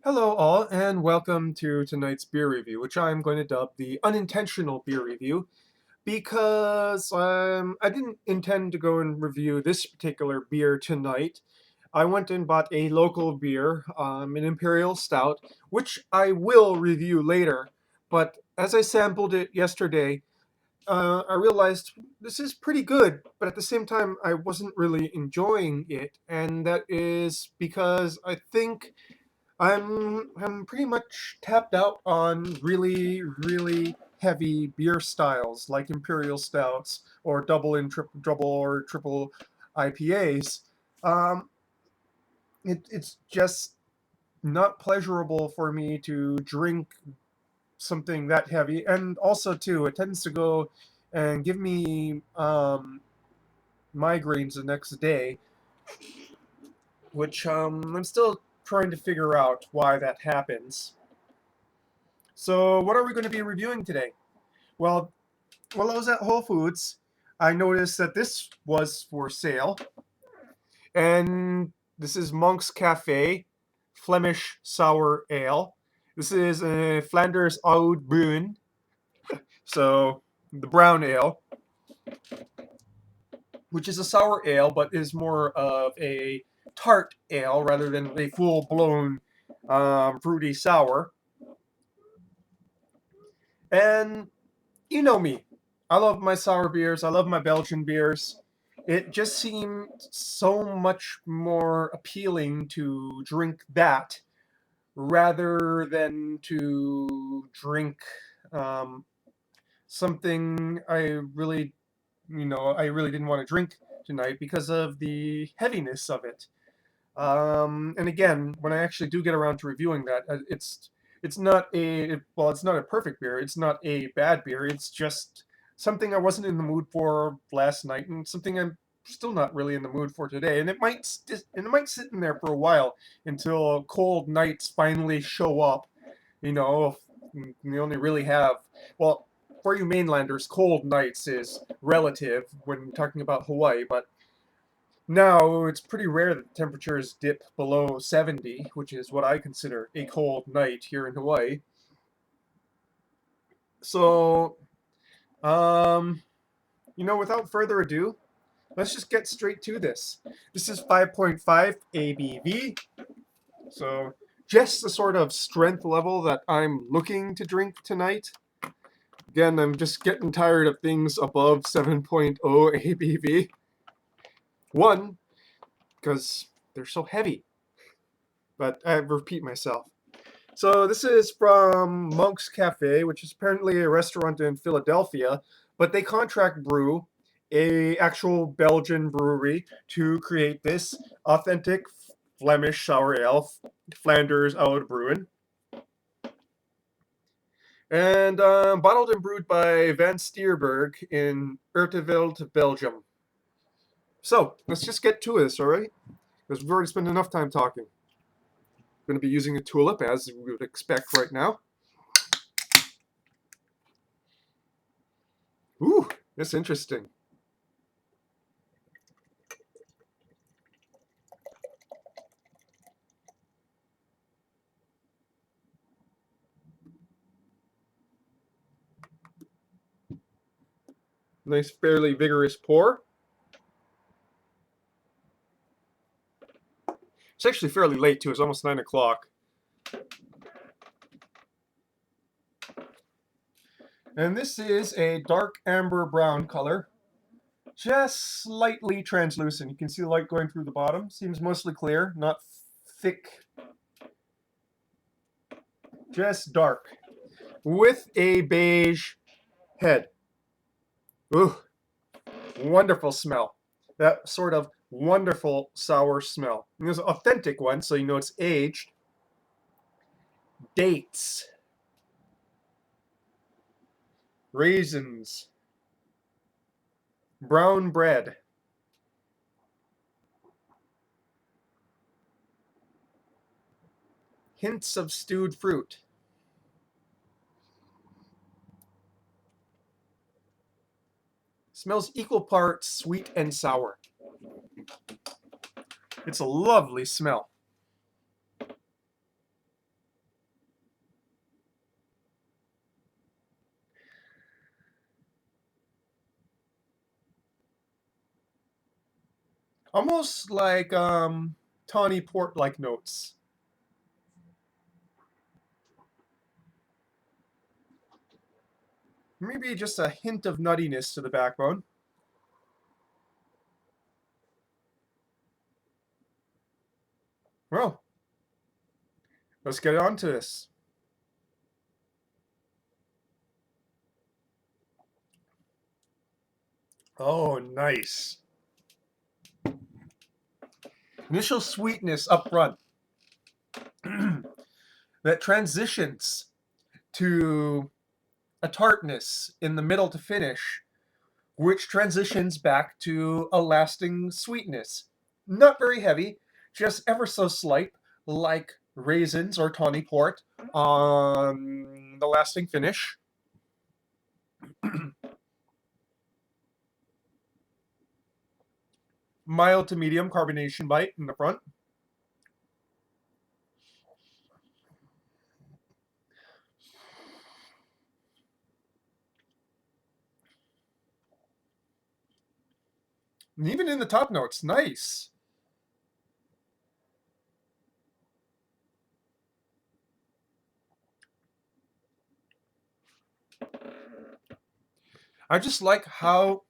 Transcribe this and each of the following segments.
Hello, all, and welcome to tonight's beer review, which I'm going to dub the unintentional beer review because I didn't intend to go and review this particular beer tonight. I went and bought a local beer, an Imperial Stout, which I will review later. But as I sampled it yesterday, I realized this is pretty good, but at the same time, I wasn't really enjoying it, and that is because I think I'm pretty much tapped out on really heavy beer styles like imperial stouts or double or triple IPAs. Um, it's just not pleasurable for me to drink something that heavy, and also too, it tends to go and give me migraines the next day, which I'm still trying to figure out why that happens. So, what are we going to be reviewing today? Well, while I was at Whole Foods, I noticed that this was for sale, and this is Monk's Cafe Flemish Sour Ale. This is a Flanders Oud Bruin, so the brown ale, which is a sour ale, but is more of a tart ale rather than a full blown fruity sour. And you know me. I love my sour beers. I love my Belgian beers. It just seemed so much more appealing to drink that rather than to drink um, something I really didn't want to drink tonight because of the heaviness of it. And again, when I actually do get around to reviewing that, it's not it's not a perfect beer. It's not a bad beer. It's just something I wasn't in the mood for last night, and something I'm still not really in the mood for today. And it might sit in there for a while until cold nights finally show up. You know, we only really have well. For you mainlanders, cold nights is relative when talking about Hawaii, but now, it's pretty rare that temperatures dip below 70, which is what I consider a cold night here in Hawaii. So, um, without further ado, let's just get straight to this. This is 5.5 ABV, so just the sort of strength level that I'm looking to drink tonight. Again, I'm just getting tired of things above 7.0 ABV. One, because they're so heavy, but I repeat myself. So this is from Monk's Cafe, which is apparently a restaurant in Philadelphia, but they contract brew a actual Belgian brewery to create this authentic Flemish sour ale, Flanders Oud Bruin, and bottled and brewed by Van Stierberg in Urteveld, Belgium. So let's just get to this, all right? Because we've already spent enough time talking. Going to be using a tulip as we would expect right now. Ooh, that's interesting. Nice, fairly vigorous pour. It's actually fairly late too. It's almost 9 o'clock. And this is a dark amber brown color, just slightly translucent. You can see the light going through the bottom. Seems mostly clear, not thick, just dark, with a beige head. Ooh, wonderful smell. That sort of wonderful sour smell. And there's an authentic one, so you know it's aged. Dates, raisins, brown bread, hints of stewed fruit. Smells equal parts sweet and sour. It's a lovely smell. Almost like tawny port-like notes. Maybe just a hint of nuttiness to the backbone. Well, let's get on to this. Oh, nice. Initial sweetness up front that transitions to a tartness in the middle to finish, which transitions back to a lasting sweetness. Not very heavy, just ever so slight, like raisins or tawny port on the lasting finish. Mild to medium carbonation bite in the front. And even in the top notes, nice. I just like how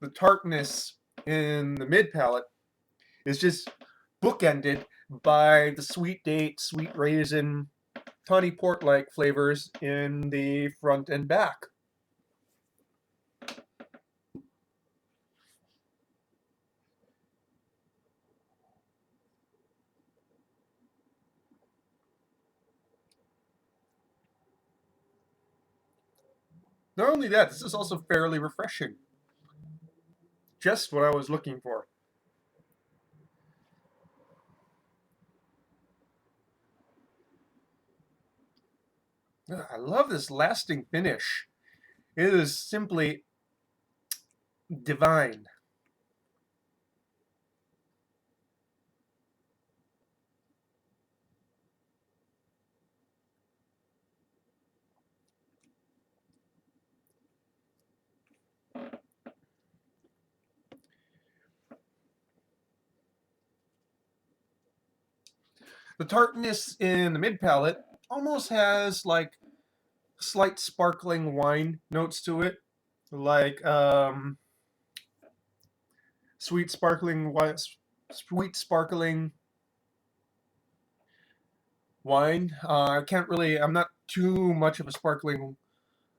the tartness in the mid palate is just bookended by the sweet date, sweet raisin, tawny port-like flavors in the front and back. Not only that, this is also fairly refreshing. Just what I was looking for. I love this lasting finish. It is simply divine. The tartness in the mid palate almost has like slight sparkling wine notes to it, like sweet sparkling sweet sparkling wine. I can't really. I'm not too much of a sparkling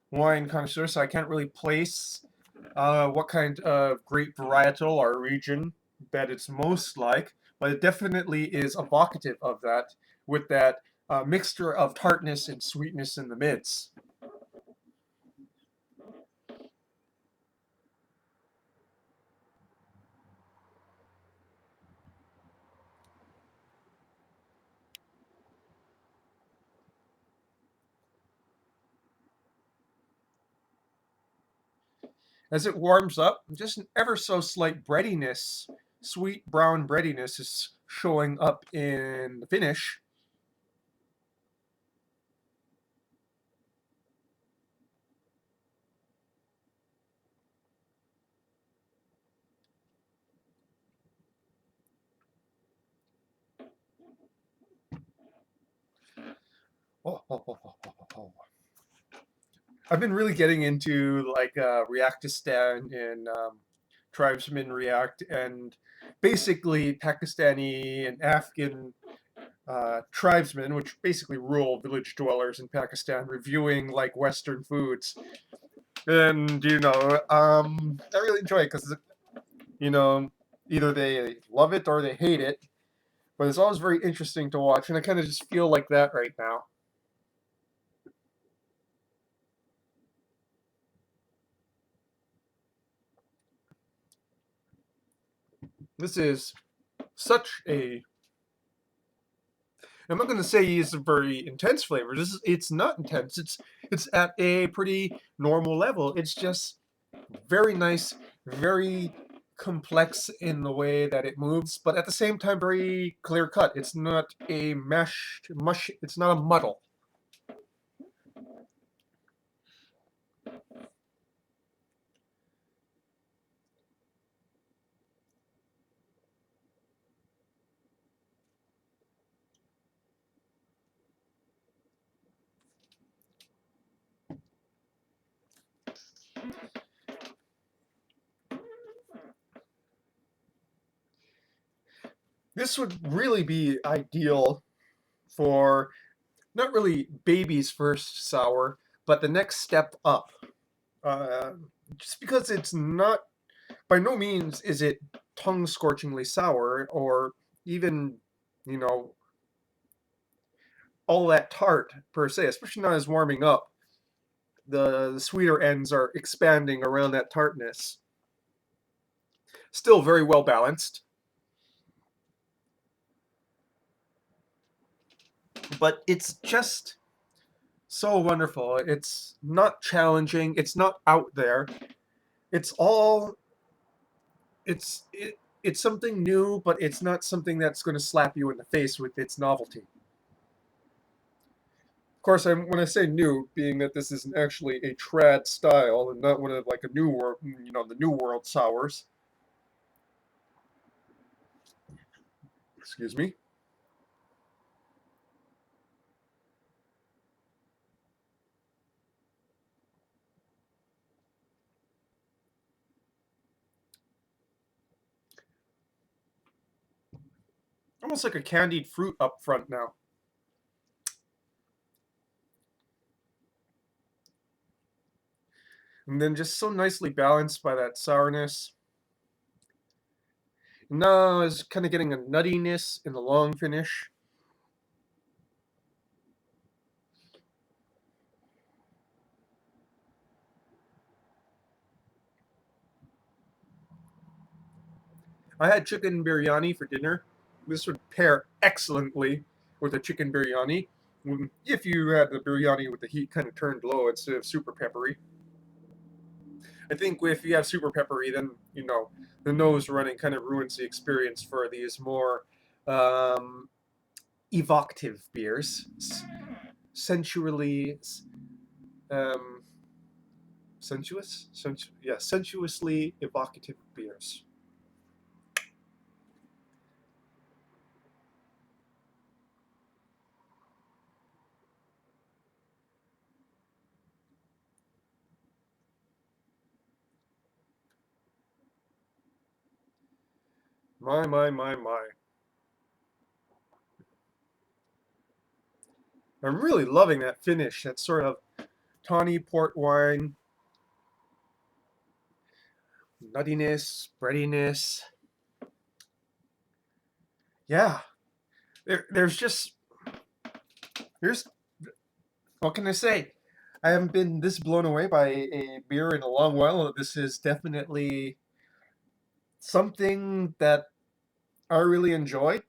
wine connoisseur, so I can't really place what kind of grape varietal or region that it's most like, but it definitely is evocative of that, with that mixture of tartness and sweetness in the mids. As it warms up, just an ever so slight breadiness, sweet brown breadiness is showing up in the finish. Oh, oh, oh, oh, oh, oh, oh. I've been really getting into like Reactistan and Tribesmen React and basically Pakistani and Afghan tribesmen, which basically rural village dwellers in Pakistan, reviewing like Western foods. And I really enjoy it because you know either they love it or they hate it. But it's always very interesting to watch, and I kind of just feel like that right now. This is such a I'm not going to say it's a very intense flavor. It's not intense. It's at a pretty normal level. It's just very nice, very complex in the way that it moves, but at the same time very clear cut. It's not a mush. It's not a muddle. This would really be ideal for not really baby's first sour, but the next step up. Uh, just because it's not, by no means is it tongue scorchingly sour or even, you know, all that tart per se, especially not as warming up. The sweeter ends are expanding around that tartness. Still very well balanced, but it's just so wonderful. It's not challenging. It's not out there. It's all it's something new, but it's not something that's going to slap you in the face with its novelty. Of course, when I say new, being that this isn't actually a trad style and not one of like a new world, the new world sours. Excuse me. Almost like a candied fruit up front now. And then just so nicely balanced by that sourness. No, it's kind of getting a nuttiness in the long finish. I had chicken biryani for dinner. This would pair excellently with a chicken biryani. If you had the biryani with the heat kind of turned low instead of super peppery. I think if you have super peppery, then, the nose running kind of ruins the experience for these more um, evocative beers. Sensually, um, sensuously evocative beers. My, my, my, my. I'm really loving that finish. That sort of tawny port wine, nuttiness, breadiness. Yeah, there's just there's what can I say? I haven't been this blown away by a beer in a long while. This is definitely something that I really enjoy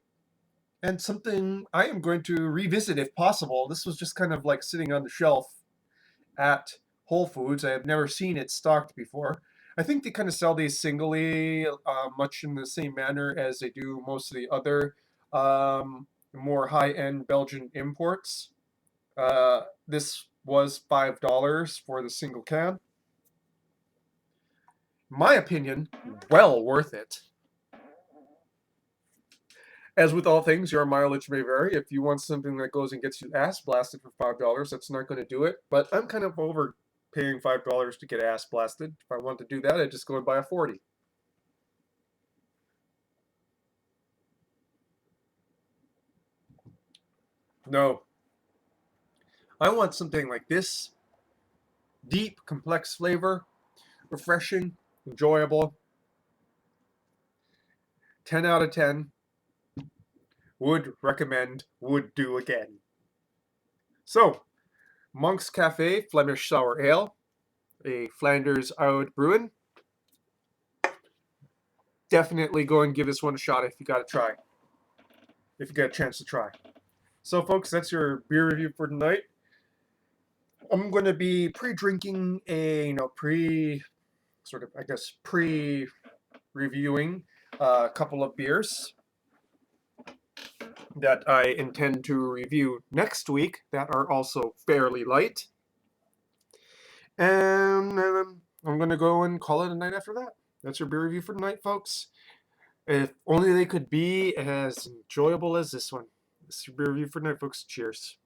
and something I am going to revisit if possible. This was just kind of like sitting on the shelf at Whole Foods. I have never seen it stocked before. I think they kind of sell these singly, much in the same manner as they do most of the other more high-end Belgian imports. This was $5 for the single can. My opinion, well worth it. As with all things, your mileage may vary. If you want something that goes and gets you ass blasted for $5, that's not going to do it. But I'm kind of over paying $5 to get ass blasted. If I want to do that, I'd just go and buy a 40. No, I want something like this: deep, complex flavor, refreshing, enjoyable. 10 out of 10. Would recommend, would do again. So, Monk's Cafe Flemish Sour Ale, a Flanders Oud Bruin. Definitely go and give this one a shot if you got to try. If you get a chance to try. So, folks, that's your beer review for tonight. I'm going to be pre-drinking pre-reviewing a couple of beers that I intend to review next week that are also fairly light. And I'm going to go and call it a night after that. That's your beer review for tonight, folks. If only they could be as enjoyable as this one. This is your beer review for tonight, folks. Cheers.